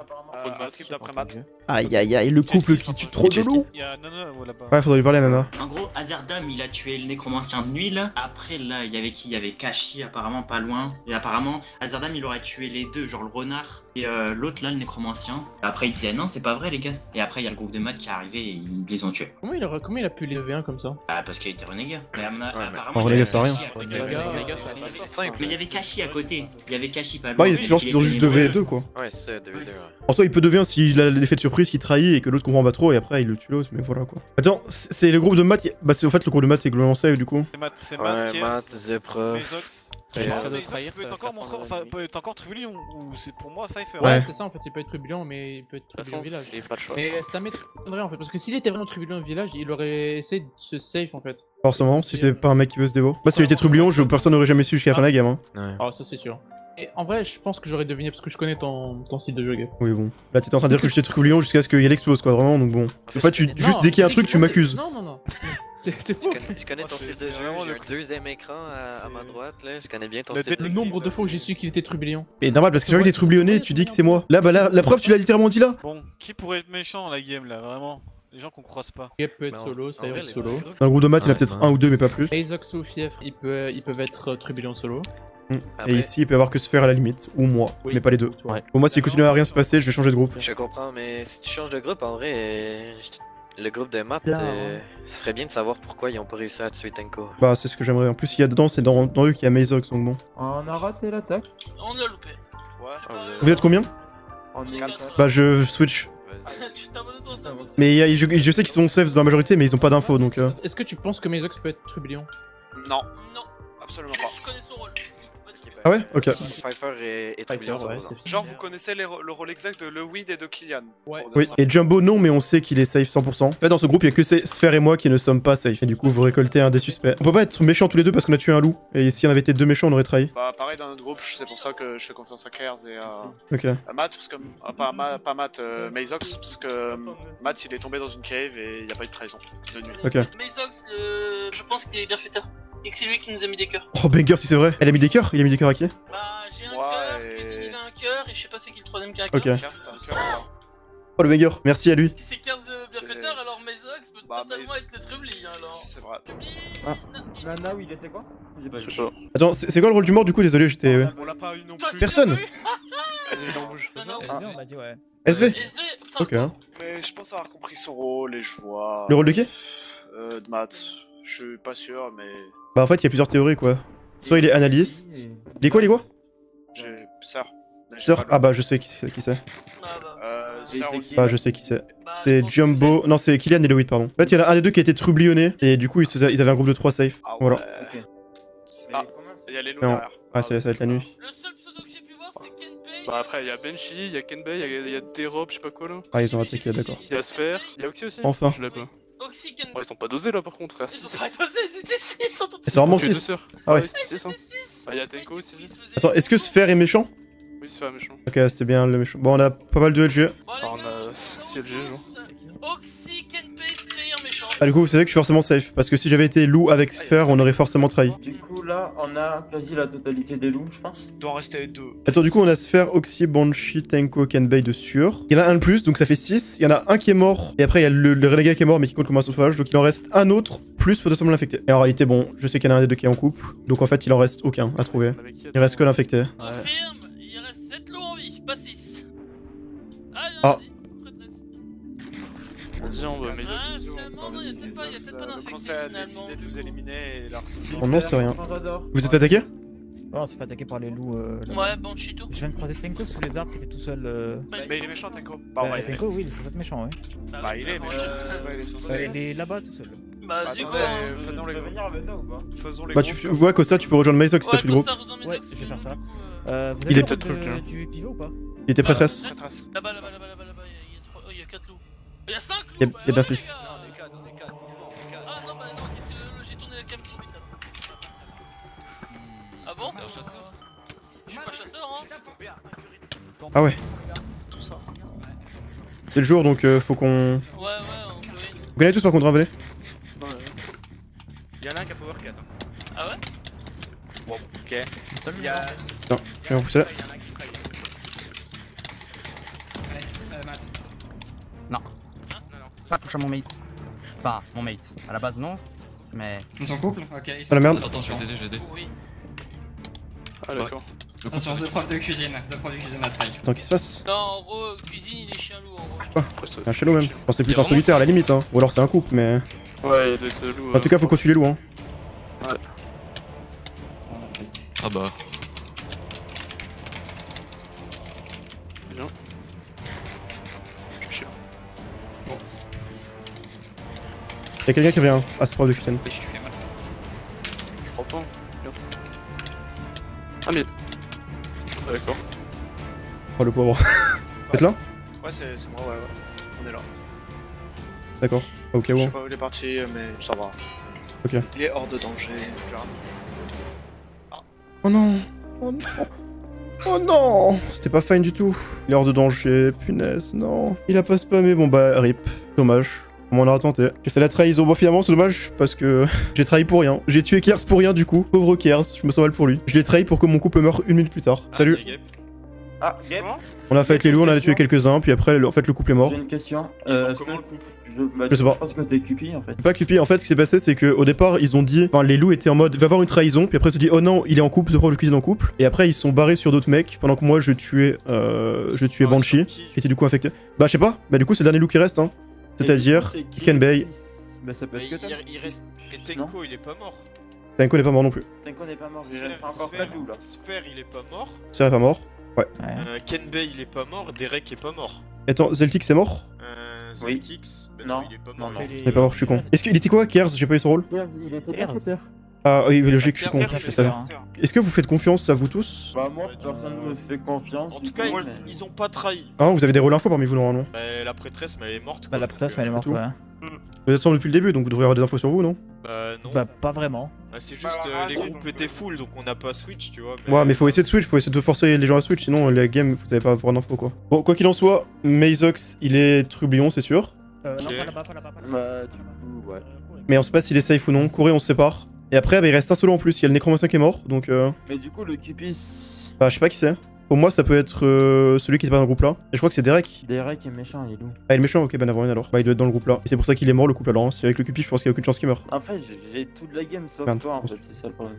S10: Skip d'après Matt.
S1: Aïe aïe aïe, le couple qui tue trop de loups.
S7: Il y a Nana là-bas.
S1: Ouais, faudrait lui parler à Nana.
S4: En gros, Azerdam, il a tué le nécromancien de nuit là. Après, là, il y avait qui? Il y avait Kashi, apparemment pas loin. Et apparemment, Azerdam, il aurait tué les deux, genre le renard et l'autre là, le nécromancien. Après, il disait non, c'est pas vrai, les gars. Et après, il y a le groupe de Matt qui est arrivé et ils les ont tués.
S2: Comment il a pu les lever un comme ça?
S4: Ah, parce qu'il était renégat. Mais apparemment,
S1: Oh,
S4: il y
S1: renégat,
S4: avait
S1: ça a rien.
S4: Kashi à côté.
S2: Les gars,
S6: Simple.
S4: Mais il y avait Kashi à côté. Il y avait Kashi pas loin.
S1: Bah, je pense qu'ils ont juste 2v2 quoi.
S6: Ouais, c'est 2v2. Ouais.
S1: En soi, il peut devenir s'il a l'effet de surprise qui trahit et que l'autre comprend pas trop et après il le tue l'autre, mais voilà quoi. Attends, c'est le groupe de Matt. Bah, c'est au fait le groupe de Matt est globalement safe du coup.
S7: C'est Matt
S6: Ouais,
S7: qui est.
S6: Matt, Zepra.
S7: Mezox. Tu peux être encore montré, enfin, peut être encore Tribullion, ou c'est pour moi Pfeiffer.
S2: Ouais, c'est ça en fait, il peut être Tribullion, mais il peut être Tribullion au village.
S9: Il pas le choix.
S2: Mais ça m'étonnerait en fait, parce que s'il était vraiment Tribullion au village, il aurait essayé de se safe en fait.
S1: Forcément, si c'est pas un mec qui veut se dévo. Bah, s'il était Tribullion, personne n'aurait jamais su jusqu'à la fin de la game. Hein.
S2: Ah, ça c'est sûr. Et en vrai, je pense que j'aurais deviné parce que je connais ton style de jeu, Gab.
S1: Oui, bon. Là, t'étais en train de dire que j'étais Tribullion jusqu'à ce qu'il explose, quoi, vraiment, donc bon. En fait, juste dès qu'il y a un truc, tu m'accuses.
S2: Non. C'est faux.
S6: Je connais ton style de jeu, j'ai un deuxième écran à ma droite, là. Je connais bien ton style de
S2: Le
S6: jeu.
S2: nombre de fois où j'ai su qu'il était Tribullion.
S1: Et normal, parce que chaque fois que t'es Tribulionné, tu dis que c'est moi. Là, bah, la preuve, tu l'as littéralement dit là.
S7: Bon, qui pourrait être méchant dans la game là, vraiment? Les gens qu'on croise pas.
S2: Gab peut être solo, ça être solo.
S1: Dans le groupe de maths, il y en a peut-être un ou deux, mais pas plus.
S2: Azox ou Fief, ils peuvent être Tribullion solo.
S1: Et ici, il peut y avoir que Sphère à la limite, ou moi, mais pas les deux. Pour moi, s'il continue à rien se passer, je vais changer de groupe.
S6: Je comprends, mais si tu changes de groupe, en vrai, le groupe de maths, ce serait bien de savoir pourquoi ils ont pas réussi à tuer Tenko.
S1: Bah, c'est ce que j'aimerais. En plus, il y a dedans, c'est dans eux qu'il y a Mazox, donc bon.
S13: On a raté l'attaque.
S11: On a loupé.
S1: Vous êtes combien?
S13: On est 4.
S1: Bah, je switch.
S11: Tu t'abonnes toi, ça va.
S1: Mais je sais qu'ils sont safe dans la majorité, mais ils ont pas d'infos donc.
S2: Est-ce que tu penses que Mazox peut être Tribullion?
S10: Non. Absolument pas.
S11: Je connais son rôle.
S1: Ah ouais? Ok.
S6: Pfeiffer et Tribullion sont présents.
S10: Genre, vous connaissez le rôle exact de Lewid et de Kylian.
S2: Ouais.
S1: Oui, et Jumbo non, mais on sait qu'il est safe 100%. Là, dans ce groupe, il y a que Sphère et moi qui ne sommes pas safe. Et du coup, vous récoltez un des suspects. On peut pas être méchants tous les deux parce qu'on a tué un loup. Et si on avait été deux méchants, on aurait trahi.
S10: Bah, pareil dans notre groupe, c'est pour ça que je fais confiance à Kers et
S1: Ok.
S10: à Matt, parce que. Pas Matt, Mazox, parce que Matt il est tombé dans une cave et il n'y a pas eu de trahison de nuit.
S1: Ok.
S11: Mazox, je pense qu'il est bienfaiteur. Et que c'est lui qui nous a mis des cœurs.
S1: Oh, banger si c'est vrai. Elle a mis des cœurs? Il a mis des cœurs à qui?
S11: Bah, j'ai un cœur, Cuisine il a un cœur, et je sais pas c'est qui le troisième qui a un cœur.
S1: Ok.
S10: Kers, t'as un cœur.
S1: Oh, le banger. Merci à lui.
S11: Si c'est 15 bienfaiteurs, alors Mazox peut totalement être le Trubli, alors.
S10: C'est vrai.
S13: Nana, où il était quoi? J'ai pas vu.
S1: Attends, c'est quoi le rôle du mort du coup? Désolé, j'étais.
S10: On l'a pas eu non plus.
S1: Personne.
S10: Elle est dans le rouge.
S13: on m'a dit ouais.
S1: SV? Ok.
S10: Mais je pense avoir compris son rôle et je vois.
S1: Le rôle de qui?
S10: De Matt. Je suis pas sûr, mais.
S1: Bah, en fait, il y a plusieurs théories quoi. Soit il est analyste. Il est quoi?
S10: J'ai. Sœur.
S1: Sœur? Ah bah, je sais qui c'est.
S10: Sœur aussi.
S1: Ah, je sais qui c'est. C'est Jumbo. Non, c'est Kylian et Lewid, pardon. En fait, il y en a un des deux qui a été trublionné. Et du coup, ils avaient un groupe de 3 safe. Voilà.
S10: Ah, il y a les loups
S1: Non.
S10: derrière.
S1: Ah, ça va être la nuit.
S11: Le seul pseudo que j'ai pu voir, c'est Kenpei.
S5: Bah après, il y a Benchy, il y a Kenbei, il y a Derop, je sais pas quoi là.
S1: Ah, ils ont attaqué, d'accord.
S5: Il y a Sphère, il y a Oxy aussi.
S1: Enfin.
S5: Je l'ai pas.
S11: Oxy, Kenpei.
S5: Ouais, ils sont pas dosés là par contre, frère.
S11: Ils ont pas dosé, ils étaient 6 en tout.
S1: Et c'est vraiment
S5: Que deux
S1: 6.
S5: sœurs.
S1: Ah ouais.
S5: C'est ça. Bah, il y a Tenko aussi.
S1: Attends, est-ce que Sphère est méchant?
S5: Oui, Sphère est méchant.
S1: Ok, c'est bien le méchant. Bon, on a pas mal de LG.
S5: On a CLG, genre.
S11: Oxy, Kenpei, Slayer méchant.
S1: Ah, du coup, vous savez que je suis forcément safe. Parce que si j'avais été loup avec Sphère, on aurait forcément trahi.
S13: Du coup, là, on a quasi la totalité des loups, je pense.
S10: Il doit en rester 2.
S1: Attends, du coup, on a Sphère, Oxy, Banshee, Tenko, Kenbei de sûr. Il y en a un de plus, donc ça fait 6. Il y en a un qui est mort. Et après, il y a le renégat qui est mort, mais qui compte comme un sauvage. Donc il en reste un autre, plus potentiellement l'infecté. Et en réalité, bon, je sais qu'il y en a un des deux qui est en couple. Donc en fait, il en reste aucun à trouver. Il reste que l'infecté.
S11: Confirme, il reste 7 loups en vie, pas 6.
S1: Ah.
S5: Vas-y, on va mettre
S10: Le conseil a décidé de vous éliminer et leur.
S1: Oh non, c'est rien. Vous êtes attaqué?
S14: Ouais, on s'est fait attaquer par les loups.
S11: Ouais, Banchito.
S14: Je viens de croiser Tenko sous les arbres qui était tout seul.
S10: Mais il est méchant, Tenko.
S14: Tenko, oui, il est censé être méchant, ouais.
S10: Bah, il est méchant, il est censé.
S14: Il est là-bas tout seul.
S11: Bah, du coup,
S10: faisons les
S13: venir avec nous ou pas?
S10: Faisons les
S1: Bah, tu vois, Costa, tu peux rejoindre Mazox si t'as plus de groupe.
S14: Ouais, je vais faire ça.
S1: Il est peut-être
S14: du pivot ou pas?
S1: Il était prêtresse.
S11: Là-bas, il y a 4 loups. Il y a 5 loups.
S1: Il y a bien fif.
S11: Ah non, bah non, j'ai tourné la cam trop vite. Ah bon? Je suis pas chasseur, hein.
S1: Ah ouais. C'est le jour, donc faut qu'on...
S11: Ouais, on peut.
S1: Vous connaissez tous par contre, venez.
S6: Y'en a un qui a power 4.
S11: Ah ouais?
S6: Bon, ok.
S1: Non, je vais repousser là.
S3: Non. Pas touche à mon mate. Enfin, mon mate. À la base, non. Mais.
S15: Ils sont en couple? Ok.
S1: Ah la merde.
S15: Attends, je vais aider.
S11: Oui.
S5: Ah d'accord.
S15: Attention, deux preuves de cuisine à trail.
S1: Attends, qu'est-ce qui se passe?
S11: Non, en gros, cuisine, il est chien loup en gros.
S1: Ah, un chalot même. Je pensais plus un solitaire à la limite, hein. Ou alors c'est un couple, mais...
S5: Ouais, il y a des loups.
S1: En tout cas, faut qu'on tue les loups, hein.
S5: Ouais.
S15: Ah bah.
S5: Bien. Je suis chiant.
S15: Bon.
S1: Y'a quelqu'un qui revient à cette preuve de cuisine.
S15: Je te fais mal.
S5: Je crois pas. Ah mais... Ah, d'accord.
S1: Oh le pauvre. Vous êtes là?
S10: Ouais, c'est moi, ouais. On est là.
S1: D'accord. Ok,
S10: Je sais
S1: bon.
S10: pas où il est parti, mais ça va.
S1: Ok.
S10: Il est hors de danger.
S1: Oh non. Oh non. Oh non. C'était pas fine du tout. Il est hors de danger, punaise, non. Il a pas spammé, bon bah rip. Dommage. On a tenté. J'ai fait la trahison. Bon, finalement, c'est dommage parce que j'ai trahi pour rien. J'ai tué Kers pour rien du coup. Pauvre Kers, je me sens mal pour lui. Je l'ai trahi pour que mon couple meure 1 minute plus tard. Salut.
S13: Ah, Gap.
S1: On a fait les loups, on en a tué quelques-uns, puis après, en fait, le couple est mort.
S13: J'ai une question. Est-ce que le couple.
S1: Je sais pas.
S13: Je pense que t'es Cupid en fait.
S1: Pas Cupid, en fait, ce qui s'est passé, c'est qu'au départ, ils ont dit. Enfin, les loups étaient en mode, va avoir une trahison, puis après, ils se sont dit, oh non, il est en couple, je prends le cuisine en couple. Et après, ils se sont barrés sur d'autres mecs, pendant que moi, je tuais Banshee, qui était du coup infecté. Bah, je sais pas, bah, du coup, c'est le dernier loup qui reste, hein. C'est-à-dire, Kenbei.
S13: Bah, ça peut être que toi.
S16: Il reste. Et Tenko, il est pas mort.
S1: Tenko n'est pas mort non plus.
S13: Tenko n'est pas mort, il reste encore 4 loups là.
S16: Sphère, il est pas mort.
S1: Sphère est pas mort. Ouais.
S16: Kenbei, il est pas mort. Derek est pas mort.
S1: Attends, Zeltix est mort?
S16: Zeltix, non, il est pas mort. Non,
S1: Il est pas mort, je suis con. Est-ce qu'il était quoi, Kers? J'ai pas eu son rôle.
S13: Il était basketteur.
S1: Ah oui, logique, je suis con, je savais. Est-ce que vous faites confiance à vous tous?
S13: Bah, moi, personne me fait confiance.
S16: En tout cas, ils ont pas trahi.
S1: Ah, vous avez des rôles infos parmi vous, normalement.
S16: Bah, la prêtresse, mais elle est morte.
S14: Bah, la princesse, mais elle est morte, ouais.
S1: Vous êtes ensemble depuis le début, donc vous devriez avoir des infos sur vous, non?
S16: Bah, non.
S14: Bah, pas vraiment.
S16: Bah, c'est juste les groupes étaient full, donc on n'a pas switch, tu vois.
S1: Ouais, mais faut essayer de switch, faut essayer de forcer les gens à switch, sinon la game, vous allez pas avoir d'infos, quoi. Bon, quoi qu'il en soit, Mazox, il est trublion, c'est sûr.
S14: Non, pas là-bas, pas là-bas.
S13: Bah, du coup, ouais.
S1: Mais on sait pas s'il est safe ou non. Courez, on se sépare. Et après, bah, il reste un solo en plus. Il y a le nécromancien qui est mort, donc.
S13: Mais du coup, le Cupid.
S1: Bah, je sais pas qui c'est. Pour moi, ça peut être celui qui était pas dans le groupe là. Et je crois que c'est Derek.
S13: Derek est méchant, il est où?
S1: Ah, il est méchant, ok, ben avant alors. Bah, il doit être dans le groupe là. Et c'est pour ça qu'il est mort le couple alors. Si avec le Cupid, je pense qu'il y a aucune chance qu'il meure.
S13: En fait, j'ai toute la game sauf
S1: Merde.
S13: toi, en fait, c'est ça le problème.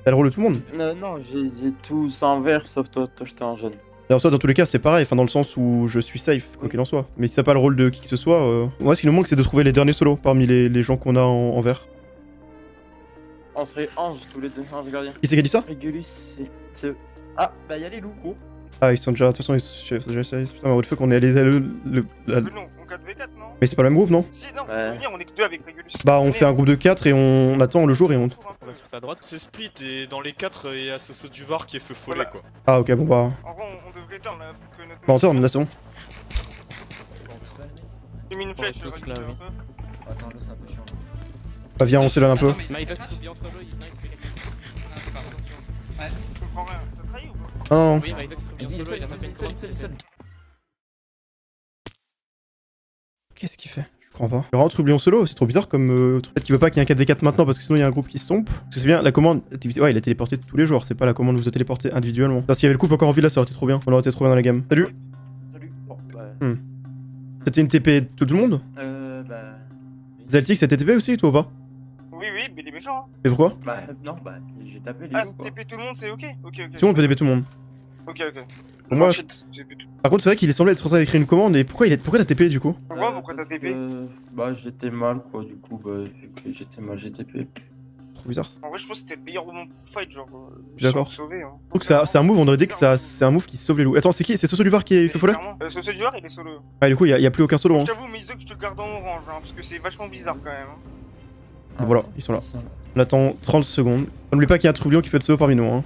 S1: T'as le rôle de tout le monde.
S13: Non, j'ai tout sans vert sauf toi, j'étais en jaune.
S1: Et en soi, dans tous les cas, c'est pareil, enfin, dans le sens où je suis safe, quoi qu'il en soit. Mais si t'as pas le rôle de qui que ce soit, moi, ce qui nous manque, c'est de trouver les derniers solos parmi les gens qu'on a en vert.
S13: On serait ange tous les deux, ange gardien.
S1: Qui c'est qui a dit ça?
S13: Régulus, c'est. Ah, bah y'a les loups, cours.
S1: Ah, ils sont déjà, de toute façon, ils sont déjà safe. Putain, mais what the fuck, on est allé.
S17: Non, on 4v4, non?
S1: Mais c'est pas le même groupe, non?
S17: Si, non, on est que 2 avec Régulus.
S1: Bah, on fait un groupe de 4 et on attend le jour et on.
S16: C'est split et dans les 4, il y a ce du VAR qui est feu follet quoi.
S1: Ah, ok, bon bah.
S17: En gros, on devrait turn là pour que notre.
S1: Bah, on turn, là, c'est bon.
S17: J'ai mis une flèche, je Régulus un peu.
S8: Attends, là, c'est un peu chiant.
S1: Bah, viens, on s'éloigne un peu.
S17: Je comprends rien, ça trahit ou pas?
S1: Non, non.
S14: Oui, Myzox est bien solo, il a tapé une seule.
S1: Qu'est-ce qu'il fait? Je comprends pas. Il rentre oublions solo, c'est trop bizarre comme. Peut-être qu'il veut pas qu'il y ait un 4v4 maintenant parce que sinon il y a un groupe qui se tombe. Parce que c'est bien, la commande. Ouais, il a téléporté tous les jours, c'est pas la commande vous a téléporté individuellement. Parce qu'il y avait le couple encore en vie là, ça aurait été trop bien. On aurait été trop bien dans la game. Salut!
S13: Salut, bon, bah.
S1: C'était une TP de tout le monde?
S13: Bah.
S1: Zeltix, c'était TP aussi, toi ou pas?
S17: Oui, mais il est méchant. Hein.
S1: Et pourquoi?
S13: Bah, non, bah, j'ai tapé les
S17: Ah,
S13: loups, quoi.
S17: TP tout le monde, c'est ok? Ok.
S1: Tout le monde peut TP tout le monde.
S17: Ok.
S1: Pour moi.
S17: Shit,
S1: Par contre, c'est vrai qu'il est semblé être en train d'écrire une commande et pourquoi t'as TP du coup?
S17: Pourquoi t'as TP?
S13: Bah, j'étais mal, quoi, du coup, bah, j'étais mal, j'ai TP.
S1: Trop bizarre.
S17: En vrai, je pense que c'était le meilleur moment pour fight, genre.
S1: D'accord.
S17: Sauver, hein.
S1: Je trouve que c'est un move, on aurait dit que c'est un move qui sauve les loups. Attends, c'est qui? C'est Soso du Var qui est fait follet?
S17: Soso du Var, il est solo.
S1: Ah, du coup, y a plus aucun solo. Hein.
S17: Je t'avoue, mais que je te garde en orange, hein, parce que c'est vachement bizarre quand même. Hein.
S1: Voilà, ils sont là. On attend 30 secondes. N'oublie pas qu'il y a un troublion qui peut être solo parmi nous. Hein.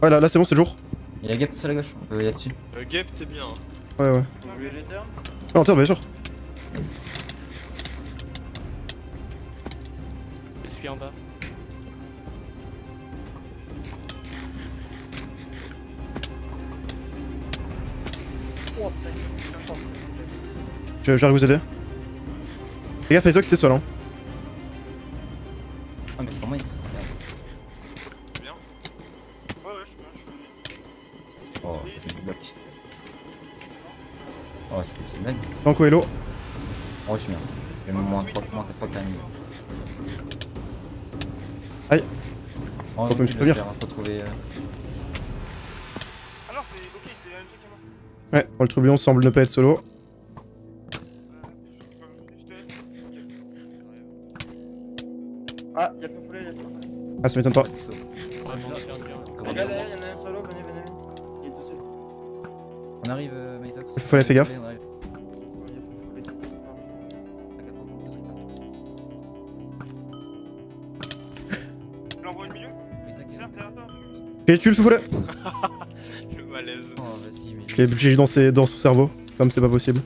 S1: Ouais, là c'est bon, c'est le jour.
S8: Il y a Gap sur la gauche, on peut y aller dessus.
S16: Gap, t'es bien. Hein.
S1: Ouais.
S13: Vous voulez les turns?
S1: Non, tiens, bien sûr.
S2: Je suis en bas.
S1: J'arrive vous aider. Les gars, fais que c'est seul. Hein.
S8: Ah, mais c'est pas moi,
S16: Bien.
S17: Ouais, je suis.
S8: Oh, c'est une bloc. Oh, c'est une blague.
S1: Banco Hello.
S8: Oh, je suis bien. J'ai moins 3 fois quand même.
S1: Aïe.
S8: Oh,
S1: on peut me soutenir.
S8: Faut trouver.
S17: Ah non, c'est ok, c'est un qui est mort.
S1: Ouais, bon, le troublion semble ne pas être solo.
S13: Ah, y'a le feu follet, y'a le feu.
S1: Ah, ça m'étonne pas.
S13: Les gars, derrière, y'en a un solo, venez. Il est tout seul.
S8: On arrive, Myzox.
S1: Follet, fais gaffe.
S8: On arrive.
S17: Envoie le milieu. Serre derrière toi.
S1: Et tu le fais follet.
S16: Le malaise.
S8: Oh, vas-y, mais.
S1: Je l'ai blessé dans son cerveau, comme c'est pas possible.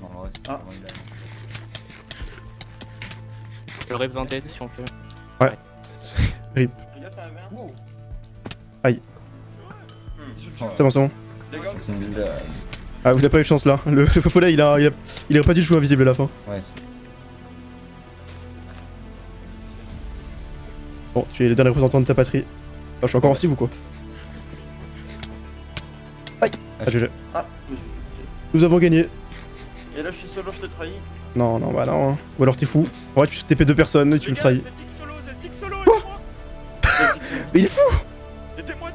S8: Non, ouais, c'est
S13: Ah.
S8: vraiment il a-
S9: Je le rip en tête si on peut.
S1: Ouais. Rip.
S13: Il a fait un verre.
S1: Aïe.
S8: Oh,
S1: C'est bon, c'est bon.
S13: Les gars,
S8: c'est une bulle,
S1: Ah, vous avez pas eu de chance là. Le faux follet, il aurait pas dû jouer invisible à la fin.
S8: Ouais, c'est.
S1: Bon, tu es le dernier représentant de ta patrie. Ah, je suis encore en cive ou quoi? Aïe. Ah, GG.
S13: Ah,
S1: Nous avons gagné.
S13: et là je suis solo, je te trahis.
S1: Non, non, bah non. Ou alors t'es fou. Ouais, tu TP 2 personnes et tu le trahis.
S16: Celtic solo, Celtic solo,
S1: Quoi?
S16: aidez-moi.
S1: Mais il est fou!
S16: Aidez-moi.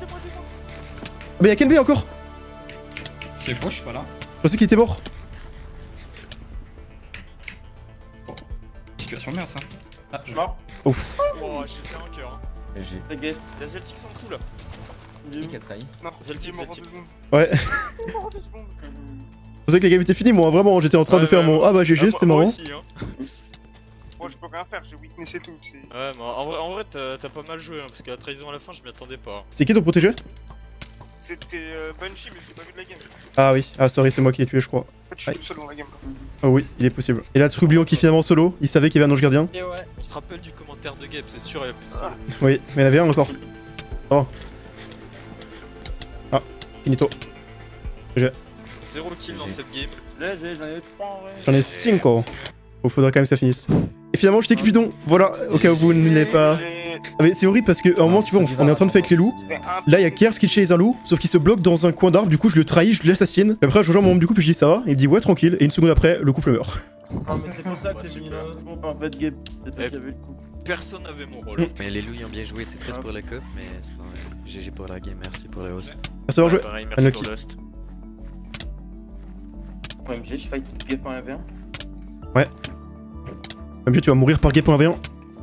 S1: Mais y'a Kenbei encore!
S15: C'est faux, je suis pas là.
S1: Je pensais qu'il était mort.
S15: Situation de merde, ça. Ah, je
S13: Mort.
S1: Ouf.
S16: Oh, j'ai fait un cœur.
S8: Et j'ai.
S13: T'inquiète.
S16: Il y a Celtic en dessous là.
S8: Qui qui a trahi?
S17: Non,
S16: Celtic,
S17: il est mort en
S16: Celtic.
S17: 2 secondes.
S1: Ouais.
S17: Il est mort en 2 secondes.
S1: Je pensais que la game était finie, moi, vraiment. J'étais en train de faire mon. Ah bah GG, c'était
S16: moi
S1: marrant.
S16: aussi, hein.
S17: Moi je peux rien faire, j'ai weakness et tout.
S16: Ouais, mais en vrai t'as pas mal joué, hein, parce que la trahison à la fin, je m'y attendais pas.
S1: C'était qui ton protégé?
S17: C'était Bunchy, mais je l'ai pas vu de la game.
S1: Ah oui. Ah, sorry, c'est moi qui l'ai tué, je crois.
S17: En fait, je suis tout seul dans la game.
S1: Oh oui, il est possible. Et là, Trublion qui finalement solo. Il savait qu'il y avait un ange gardien.
S16: Et ouais, on se rappelle du commentaire de Gabe, c'est sûr, il y a plus solo.
S1: Oui, mais il y en avait un encore. Oh. Ah, finito. GG.
S16: 0 kill dans cette game.
S13: Là, j'en ai 3 en vrai.
S1: J'en ai 5 ans. Bon, faudra quand même que ça finisse. Et finalement, j'étais Cupidon. Voilà, au cas où vous ne l'avez pas. Ah, mais c'est horrible parce que, à un moment, tu vois, on est en train de fight les loups. Là, il y a Kers qui chase un loup, sauf qu'il se bloque dans un coin d'arbre. Du coup, je le trahis, je l'assassine. Et après, je rejoins mon membre du couple et je dis ça va. Il me dit ouais, tranquille. Et une seconde après, le couple meurt.
S13: Ah, mais c'est pour ça que j'ai mis un autre groupe en fait, Gabe. C'est parce qu'il y avait le coup.
S16: Personne n'avait mon rôle.
S18: Mais les loups ont bien joué, c'est triste pour la cup, mais sinon, GG pour la game, merci pour les hosts.
S1: Merci d'avoir joué.
S9: Pareil,
S1: Unlucky.
S9: merci pour l'host.
S13: OMG, je fight Gabe en 1v1.
S1: Ouais. Même tu vas mourir par Gay.v1.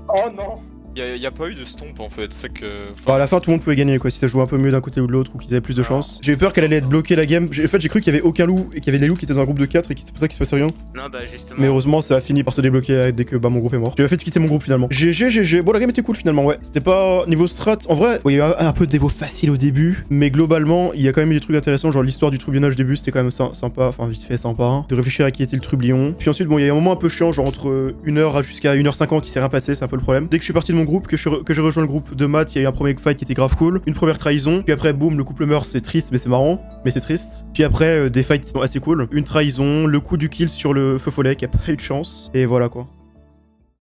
S13: Oh non.
S16: Y a pas eu de stomp en fait, c'est que.
S1: Bon, à la fin, tout le monde pouvait gagner quoi, si ça jouait un peu mieux d'un côté ou de l'autre ou qu'ils avaient plus de chance. J'ai eu peur qu'elle allait être bloquée la game. En fait, j'ai cru qu'il y avait aucun loup et qu'il y avait des loups qui étaient dans un groupe de 4 et c'est pour ça qu'il se passait rien.
S9: Non, bah justement.
S1: Mais heureusement, ça a fini par se débloquer dès que bah, mon groupe est mort. J'ai fait quitter mon groupe finalement. GG. Bon, la game était cool finalement, ouais. C'était pas niveau strat. En vrai, il y a eu un peu de dévo facile au début, mais globalement, il y a quand même eu des trucs intéressants. Genre l'histoire du trublionnage au début, c'était quand même sympa, enfin vite fait sympa. Hein, de réfléchir à qui était le trublion. Puis ensuite, bon, il y a eu un moment un peu chiant, genre entre 1h jusqu'à 1h50 qui s'est rien passé, c'est un peu le problème. Dès que je suis parti de mon groupe, que j'ai rejoint le groupe de Matt, il y a eu un premier fight qui était grave cool, une première trahison, puis après boum, le couple meurt, c'est triste mais c'est marrant, mais c'est triste. Puis après des fights qui sont assez cool, une trahison, le coup du kill sur le feu follet qui a pas eu de chance, et voilà quoi.